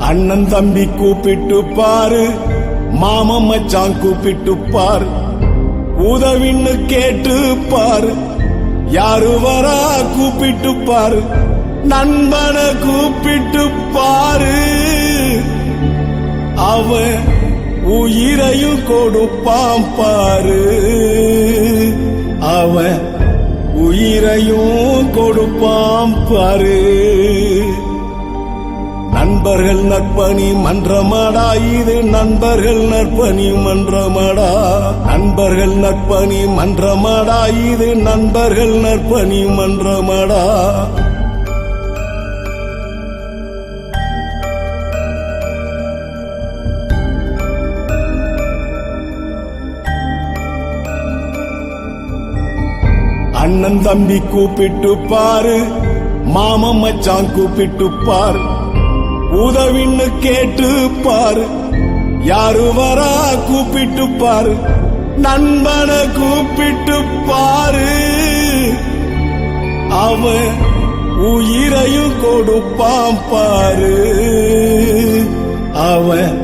அண்ணன் தம்பி கூப்பிட்டு பாரு, மாமன் மச்சான் கூப்பிட்டு பாரு, உதவின்னு கேட்டு பாரு, யாரு வரா கூப்பிட்டு பாரு, நண்பனை கூப்பிட்டு பாரு, அவன் உயிரையும் கொடுப்பான் பாரு, அவன் உயிரையும் கொடுப்பான் பாரு. நண்பர்கள் நற்பணி மன்றமாடா, இது நண்பர்கள் நற்பணி மன்றமாடா, நண்பர்கள் நற்பணி மன்றமாடா, இது நண்பர்கள் நற்பணி மன்றமாடா. அண்ணன் தம்பி கூப்பிட்டு பாரு, மாமன் மச்சான் கூப்பிட்டு பாரு, உதவின்னு கேட்டு பாரு, யாரு வரா கூப்பிட்டு பாரு, நண்பனை கூப்பிட்டு பாரு, அவன் உயிரையும் கொடுப்பான் பாரு, அவன்